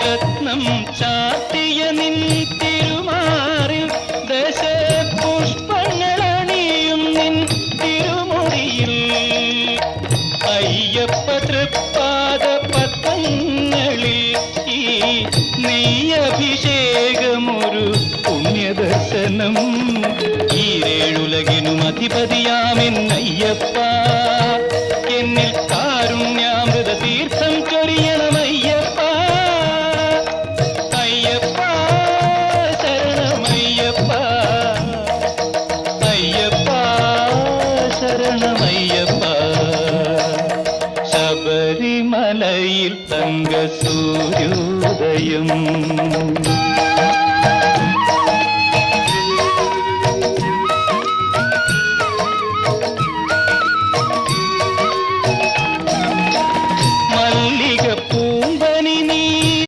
രത്നം ചാത്തിയ നിൻ തിരുമാറിൽ ദശപുഷ്പങ്ങളണിയും നിൻ തിരുമുടിയിൽ അയ്യപ്പ തൃപ്പാദ പത്മങ്ങളിൽ ഈ നെയ്യഭിഷേകമൊരു പുണ്യദർശനം ഈരേഴുലകിനും അധിപതിയാമെന്നയ്യപ്പ എന്നിൽ കാരുണ്യാമൃത തീർത്ഥം ചൊരിയണമയ്യപ്പ അയ്യപ്പ ശരണമയ്യപ്പ അയ്യപ്പ ശരണമയ്യപ്പ ശബരിമലയിൽ തങ്ക സൂര്യോദയം